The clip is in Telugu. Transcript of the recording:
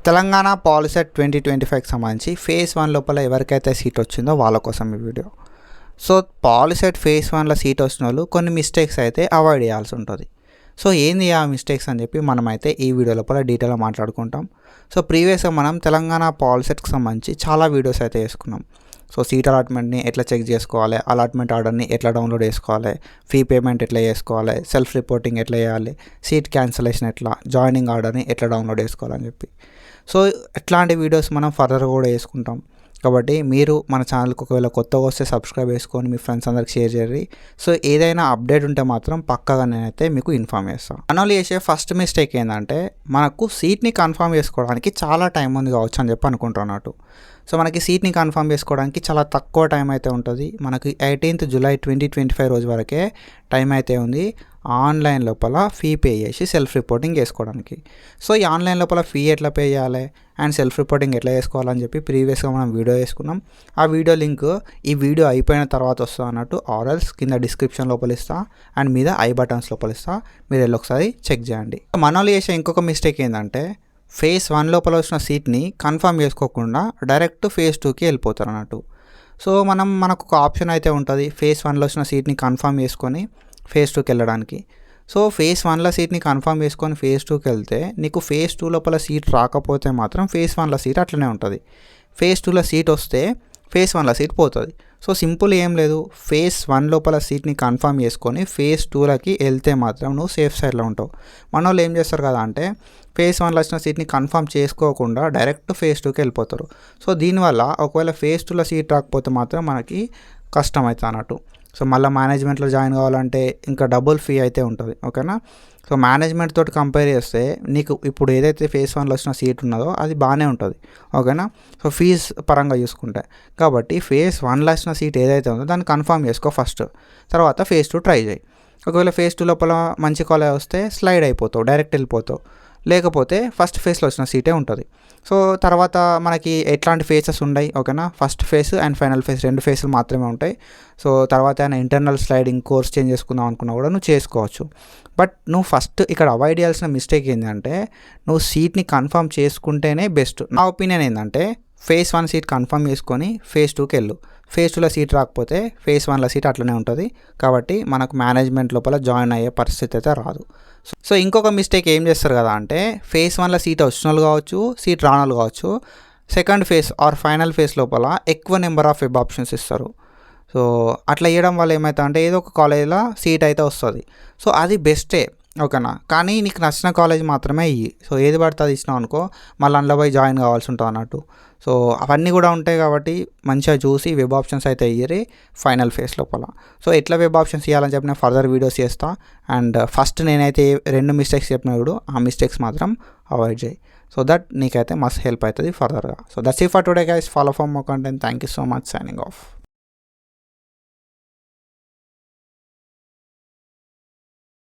తెలంగాణ పాలిసెట్ 2025కి సంబంధించి ఫేజ్ 1 లోపల ఎవరికైతే సీట్ వచ్చిందో వాళ్ళ కోసం ఈ వీడియో. సో పాలిసెట్ ఫేజ్ 1లో సీట్ వచ్చిన వాళ్ళు కొన్ని మిస్టేక్స్ అయితే అవాయిడ్ చేయాల్సి ఉంటుంది. సో ఏంది ఆ మిస్టేక్స్ అని చెప్పి మనమైతే ఈ వీడియో లోపల డీటెయిల్గా మాట్లాడుకుంటాం. సో ప్రీవియస్గా మనం తెలంగాణ పాలిసెట్కి సంబంధించి చాలా వీడియోస్ అయితే వేసుకున్నాం. సో సీట్ అలాట్మెంట్ని ఎట్లా చెక్ చేసుకోవాలి, అలాట్మెంట్ ఆర్డర్ని ఎట్లా డౌన్లోడ్ చేసుకోవాలి, ఫీ పేమెంట్ ఎట్లా చేసుకోవాలి, సెల్ఫ్ రిపోర్టింగ్ ఎట్లా చేయాలి, సీట్ క్యాన్సలేషన్ ఎట్లా, జాయినింగ్ ఆర్డర్ని ఎట్లా డౌన్లోడ్ చేసుకోవాలని చెప్పి. సో ఇట్లాంటి వీడియోస్ మనం ఫర్దర్గా కూడా వేసుకుంటాం. కాబట్టి మీరు మన ఛానల్కి ఒకవేళ కొత్తగా వస్తే సబ్స్క్రైబ్ చేసుకొని మీ ఫ్రెండ్స్ అందరికి షేర్ చేయండి. సో ఏదైనా అప్డేట్ ఉంటే మాత్రం పక్కగా నేనైతే మీకు ఇన్ఫామ్ చేస్తాను. మనోళ్ళు చేసే ఫస్ట్ మిస్టేక్ ఏంటంటే మనకు సీట్ని కన్ఫర్మ్ చేసుకోవడానికి చాలా టైం ఉంది కావచ్చు అని చెప్పి అనుకుంటున్నట్టు. సో మనకి సీట్ని కన్ఫర్మ్ చేసుకోవడానికి చాలా తక్కువ టైం అయితే ఉంటుంది. మనకి 18th July 2025 రోజు వరకే టైం అయితే ఉంది ఆన్లైన్ లోపల ఫీ పే చేసి సెల్ఫ్ రిపోర్టింగ్ చేసుకోవడానికి. సో ఈ ఆన్లైన్ లోపల ఫీ ఎట్లా పే చేయాలి అండ్ సెల్ఫ్ రిపోర్టింగ్ ఎట్లా చేసుకోవాలని చెప్పి ప్రీవియస్గా మనం వీడియో వేసుకున్నాం. ఆ వీడియో లింక్ ఈ వీడియో అయిపోయిన తర్వాత వస్తా అన్నట్టు, ఆర్ఎల్స్ కింద డిస్క్రిప్షన్ లోపల ఇస్తా అండ్ మీద ఐ బటన్స్ లోపల ఇస్తా, మీరు వెళ్ళి ఒకసారి చెక్ చేయండి. మనోళ్ళు చేసే ఇంకొక మిస్టేక్ ఏంటంటే ఫేజ్ 1 లోపల వచ్చిన సీట్ని కన్ఫర్మ్ చేసుకోకుండా డైరెక్ట్ ఫేజ్ 2కి వెళ్ళిపోతారు అన్నట్టు. సో మనకు ఒక ఆప్షన్ అయితే ఉంటుంది ఫేజ్ 1లో వచ్చిన సీట్ని కన్ఫర్మ్ చేసుకొని ఫేజ్ 2కి వెళ్ళడానికి. సో ఫేజ్ 1లో సీట్ని కన్ఫర్మ్ చేసుకొని ఫేజ్ 2కి వెళ్తే నీకు ఫేజ్ 2 లోపల సీట్ రాకపోతే మాత్రం ఫేజ్ 1లో సీట్ అట్లనే ఉంటుంది. ఫేజ్ 2లో సీట్ వస్తే ఫేజ్ 1లో సీట్ పోతుంది. సో సింపుల్ ఏం లేదు, ఫేజ్ 1 లోపల సీట్ని కన్ఫర్మ్ చేసుకొని ఫేజ్ 2లకి వెళ్తే మాత్రం నువ్వు సేఫ్ సైడ్లో ఉంటావు. మన వాళ్ళు ఏం చేస్తారు కదా అంటే ఫేజ్ 1లో వచ్చిన సీట్ని కన్ఫర్మ్ చేసుకోకుండా డైరెక్ట్ ఫేజ్ 2కి వెళ్ళిపోతారు. సో దీనివల్ల ఒకవేళ ఫేజ్ 2లో సీట్ రాకపోతే మాత్రం మనకి కష్టం అవుతుంది అన్నట్టు. సో మళ్ళీ మేనేజ్మెంట్లో జాయిన్ కావాలంటే ఇంకా డబుల్ ఫీ అయితే ఉంటుంది. ఓకేనా. సో మేనేజ్మెంట్ తోటి కంపేర్ చేస్తే నీకు ఇప్పుడు ఏదైతే ఫేజ్ 1లో వచ్చిన సీట్ ఉన్నదో అది బాగానే ఉంటుంది. ఓకేనా. సో ఫీజ్ పరంగా చూసుకుంటే కాబట్టి ఫేజ్ 1లో వచ్చిన సీట్ ఏదైతే ఉందో దాన్ని కన్ఫర్మ్ చేసుకో ఫస్ట్, తర్వాత ఫేజ్ 2 ట్రై చేయి. ఒకవేళ ఫేజ్ 2 లోపల మంచి కాలేజ్ వస్తే స్లైడ్ అయిపోతావు, డైరెక్ట్ వెళ్ళిపోతావు. లేకపోతే ఫస్ట్ ఫేజ్లో వచ్చిన సీటే ఉంటుంది. సో తర్వాత మనకి ఎట్లాంటి ఫేజెస్ ఉన్నాయి. ఓకేనా. First phase and final phase 2 ఫేజ్లు మాత్రమే ఉంటాయి. సో తర్వాత ఆయన ఇంటర్నల్ స్లైడింగ్ కోర్స్ చేంజ్ చేసుకుందాం అనుకున్నా కూడా నువ్వు చేసుకోవచ్చు. బట్ నువ్వు ఫస్ట్ ఇక్కడ అవాయిడ్ చేయాల్సిన మిస్టేక్ ఏంటంటే నువ్వు సీట్ని కన్ఫర్మ్ చేసుకుంటేనే బెస్ట్. నా ఒపీనియన్ ఏంటంటే ఫేజ్ 1 సీట్ కన్ఫర్మ్ చేసుకొని ఫేజ్ 2కి వెళ్ళు. ఫేజ్ 2లో సీట్ రాకపోతే ఫేజ్ 1లో సీట్ అట్లనే ఉంటుంది. కాబట్టి మనకు మేనేజ్మెంట్ లోపల జాయిన్ అయ్యే పరిస్థితి అయితే రాదు. సో ఇంకొక మిస్టేక్ ఏం చేస్తారు కదా అంటే ఫేజ్ 1లో సీట్ వచ్చిన వాళ్ళు కావచ్చు, సీట్ రాని వాళ్ళు కావచ్చు, second phase or final phase లోపల ఎక్కువ నెంబర్ ఆఫ్ వెబ్ ఆప్షన్స్ ఇస్తారు. సో అట్లా ఇవ్వడం వల్ల ఏమవుతుంది అంటే ఏదో ఒక కాలేజీలో సీట్ అయితే వస్తుంది. సో అది బెస్టే. ఓకేనా. కానీ నీకు నచ్చిన కాలేజ్ మాత్రమే ఇయ్యి. సో ఏది పడితే అది ఇచ్చినావు అనుకో మళ్ళీ అందులో పోయి జాయిన్ కావాల్సి ఉంటుంది అన్నట్టు. సో అవన్నీ కూడా ఉంటాయి కాబట్టి మంచిగా చూసి వెబ్ ఆప్షన్స్ అయితే ఇయ్యరి ఫైనల్ ఫేజ్ లోపల. సో ఎట్లా వెబ్ ఆప్షన్స్ ఇవ్వాలని చెప్పి నేను ఫర్దర్ వీడియోస్ చేస్తా. అండ్ ఫస్ట్ నేనైతే 2 మిస్టేక్స్ చెప్పినా కూడా ఆ మిస్టేక్స్ మాత్రం అవాయిడ్ చేయి. సో దట్ నీకైతే మస్త్ హెల్ప్ అవుతుంది ఫర్దర్గా. So that's it for today guys. Follow for more content. Thank you so much. Signing off.